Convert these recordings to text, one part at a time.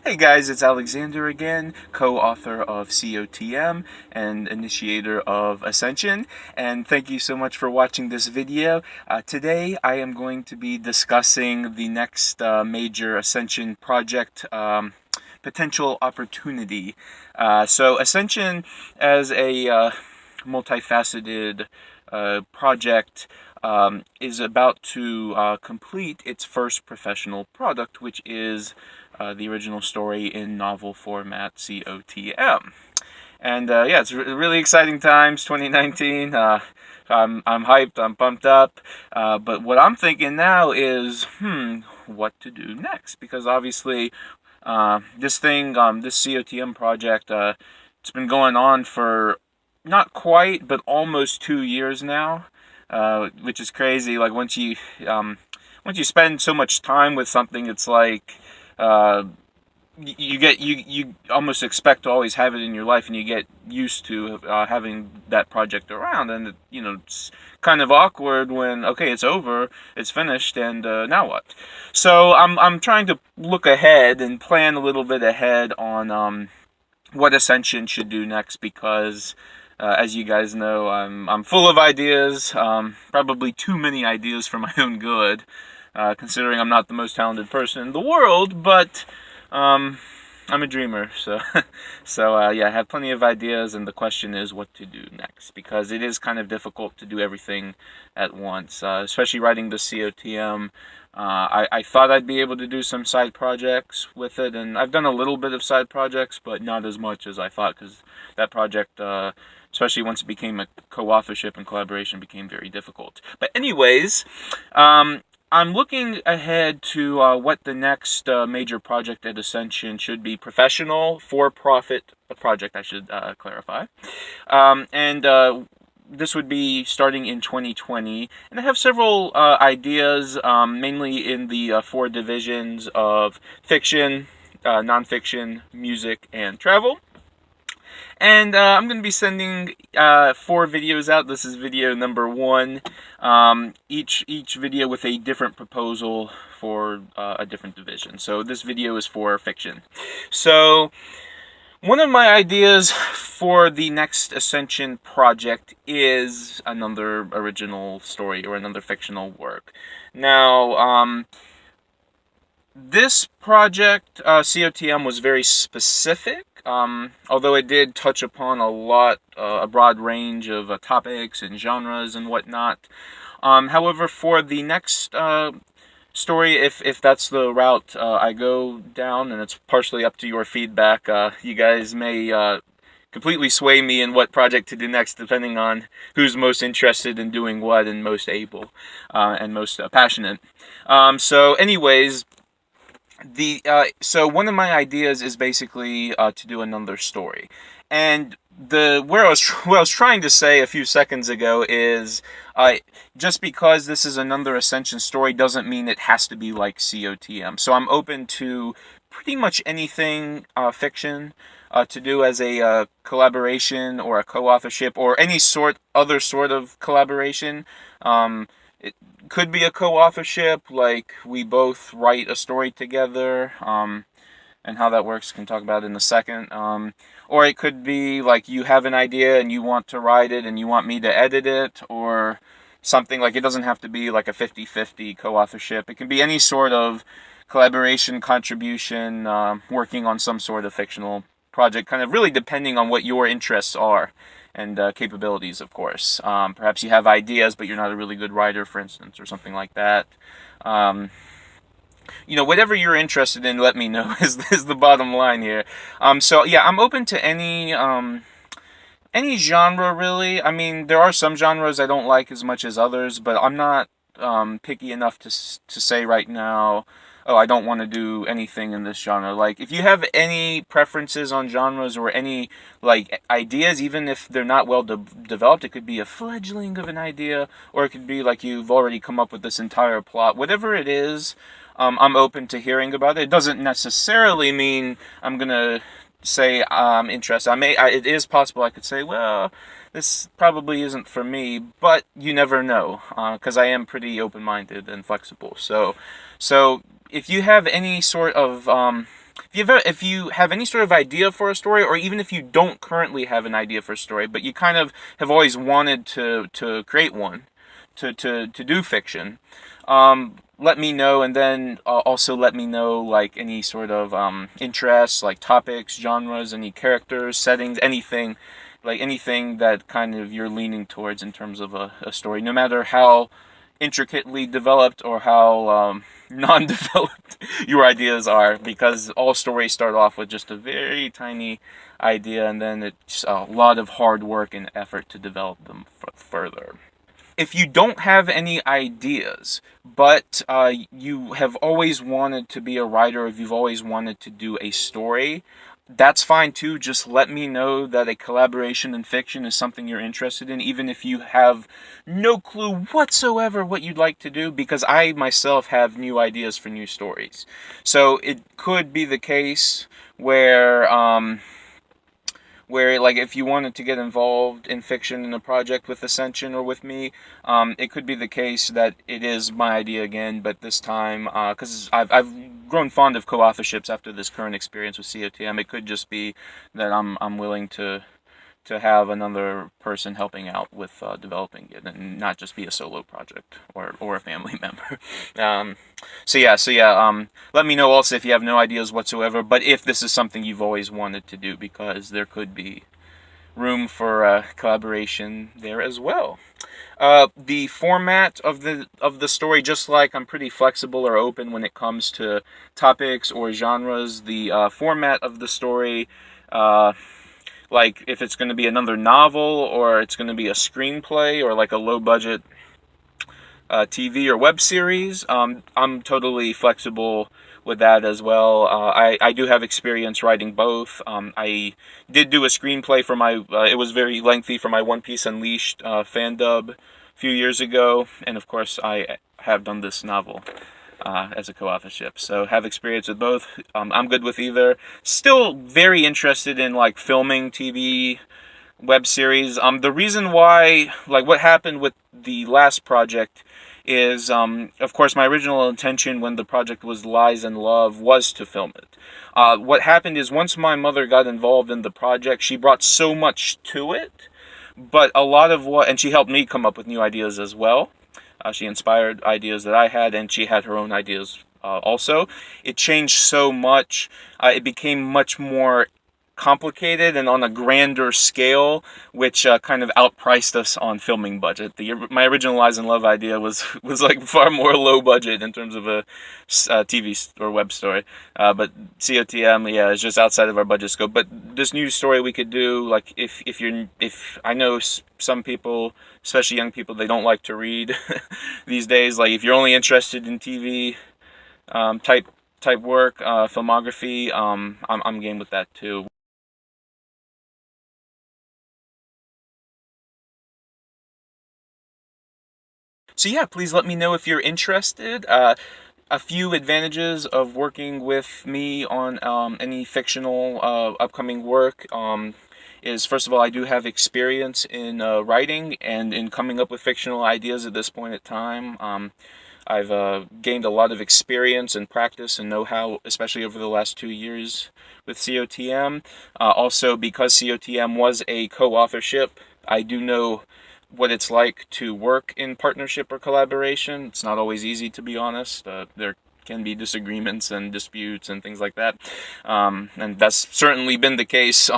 Hey guys, it's Alexander again, co-author of COTM and initiator of Ascension, and thank you so much for watching this video. Today I am going to be discussing the next major Ascension project potential opportunity. So Ascension, as a multifaceted project, is about to complete its first professional product, which is the original story in novel format, COTM. And yeah, it's really exciting times, 2019. I'm hyped, I'm pumped up. But what I'm thinking now is, what to do next? Because obviously, this COTM project, it's been going on for not quite, but almost 2 years now, which is crazy. Like once you spend so much time with something, it's like uh, you almost expect to always have it in your life, and you get used to having that project around, and it's kind of awkward when okay, it's over, it's finished, and now what? So I'm trying to look ahead and plan a little bit ahead on what Ascension should do next, because as you guys know, I'm full of ideas, probably too many ideas for my own good, considering I'm not the most talented person in the world, but I'm a dreamer, so yeah, I have plenty of ideas, and the question is what to do next, because it is kind of difficult to do everything at once, especially writing the COTM. I thought I'd be able to do some side projects with it, and I've done a little bit of side projects, but not as much as I thought, because that project, especially once it became a co-authorship and collaboration, became very difficult. But anyways, I'm looking ahead to what the next major project at Ascension should be. Professional, for-profit project, I should clarify. And this would be starting in 2020. And I have several ideas, mainly in the four divisions of fiction, nonfiction, music, and travel. And I'm going to be sending 4 videos out. This is video number 1. Each video with a different proposal for a different division. So this video is for fiction. So one of my ideas for the next Ascension project is another original story or another fictional work. Now, this project, COTM, was very specific, although it did touch upon a broad range of topics and genres and whatnot. However, for the next story, if that's the route I go down, and it's partially up to your feedback, you guys may completely sway me in what project to do next, depending on who's most interested in doing what and most able and most passionate. So anyways, so one of my ideas is basically to do another story, and what I was trying to say a few seconds ago is just because this is another Ascension story doesn't mean it has to be like COTM. So I'm open to pretty much anything fiction to do as a collaboration or a co-authorship or any other sort of collaboration. It could be a co-authorship, like we both write a story together, and how that works can talk about in a second. Or it could be like you have an idea and you want to write it and you want me to edit it, or something like it doesn't have to be like a 50-50 co-authorship. It can be any sort of collaboration, contribution, working on some sort of fictional project, kind of really depending on what your interests are and capabilities, of course. Perhaps you have ideas, but you're not a really good writer, for instance, or something like that. Whatever you're interested in, let me know is the bottom line here. So yeah, I'm open to any genre, really. I mean, there are some genres I don't like as much as others, but I'm not picky enough to say right now, oh, I don't want to do anything in this genre. Like, if you have any preferences on genres or any, like, ideas, even if they're not well developed, it could be a fledgling of an idea, or it could be like you've already come up with this entire plot. Whatever it is, I'm open to hearing about it. It doesn't necessarily mean I'm going to say I'm interested. It is possible I could say, well, this probably isn't for me, but you never know, because I am pretty open-minded and flexible. So if you have any sort of if you have any sort of idea for a story, or even if you don't currently have an idea for a story, but you kind of have always wanted to create one, to do fiction, let me know, and then also let me know like any sort of interests, like topics, genres, any characters, settings, anything, like anything that kind of you're leaning towards in terms of a story, no matter how intricately developed or how non-developed your ideas are, because all stories start off with just a very tiny idea, and then it's a lot of hard work and effort to develop them further. If you don't have any ideas, but you have always wanted to be a writer, if you've always wanted to do a story, that's fine too. Just let me know that a collaboration in fiction is something you're interested in, even if you have no clue whatsoever what you'd like to do, because I myself have new ideas for new stories. So it could be the case where like if you wanted to get involved in fiction in a project with Ascension or with me, it could be the case that it is my idea again, but this time, because I've grown fond of co-authorships after this current experience with COTM, it could just be that I'm willing to have another person helping out with developing it, and not just be a solo project or a family member. Um, let me know also if you have no ideas whatsoever, but if this is something you've always wanted to do, because there could be room for collaboration there as well. The format of the story, just like I'm pretty flexible or open when it comes to topics or genres, the format of the story, like if it's going to be another novel, or it's going to be a screenplay, or like a low budget TV or web series, I'm totally flexible with that as well. I do have experience writing both. I did do a screenplay for my, it was very lengthy, for my One Piece Unleashed fan dub a few years ago, and of course I have done this novel as a co-authorship, so have experience with both. I'm good with either. Still very interested in like filming TV, web series. The reason why, like what happened with the last project is, of course, my original intention when the project was Lies and Love was to film it. What happened is, once my mother got involved in the project, she brought so much to it, but a lot of what, and she helped me come up with new ideas as well. She inspired ideas that I had, and she had her own ideas also. It changed so much. It became much more complicated and on a grander scale, which kind of outpriced us on filming budget. My original Lies and Love idea was like far more low budget in terms of a TV or web story, but COTM, yeah, is just outside of our budget scope. But this new story we could do, like if I know some people, especially young people, they don't like to read these days. Like if you're only interested in TV type work, filmography, I'm game with that too. So yeah, please let me know if you're interested. A few advantages of working with me on any fictional upcoming work is, first of all, I do have experience in writing and in coming up with fictional ideas at this point in time. I've gained a lot of experience and practice and know-how, especially over the last 2 years with COTM. Also, because COTM was a co-authorship, I do know what it's like to work in partnership or collaboration. It's not always easy, to be honest. There can be disagreements and disputes and things like that, and that's certainly been the case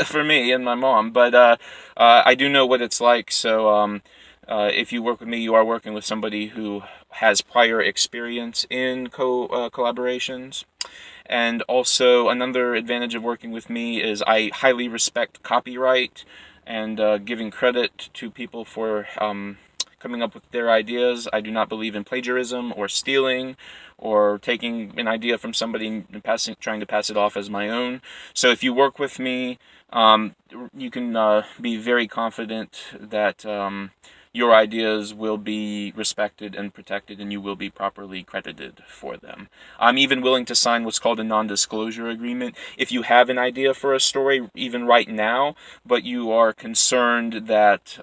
for me and my mom. But I do know what it's like. So if you work with me, you are working with somebody who has prior experience in collaborations. And also, another advantage of working with me is I highly respect copyright and giving credit to people for coming up with their ideas. I do not believe in plagiarism or stealing or taking an idea from somebody and trying to pass it off as my own. So if you work with me, you can be very confident that your ideas will be respected and protected, and you will be properly credited for them. I'm even willing to sign what's called a non-disclosure agreement. If you have an idea for a story, even right now, but you are concerned that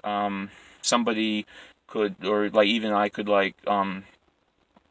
somebody could, or like even I could, like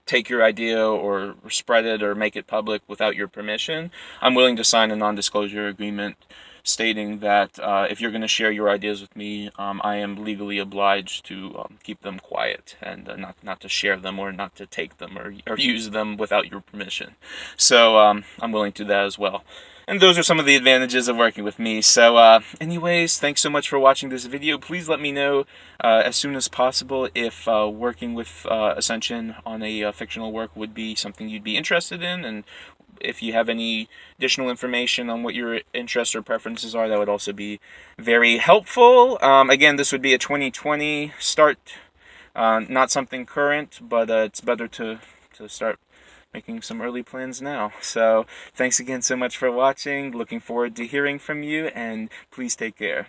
take your idea or spread it or make it public without your permission, I'm willing to sign a non-disclosure agreement stating that if you're going to share your ideas with me, I am legally obliged to keep them quiet and not to share them or not to take them or use them without your permission. So I'm willing to do that as well. And those are some of the advantages of working with me. So anyways, thanks so much for watching this video. Please let me know as soon as possible if working with Ascension on a fictional work would be something you'd be interested in, and if you have any additional information on what your interests or preferences are, that would also be very helpful. Again, this would be a 2020 start, not something current, but it's better to start making some early plans now. So thanks again so much for watching. Looking forward to hearing from you, and please take care.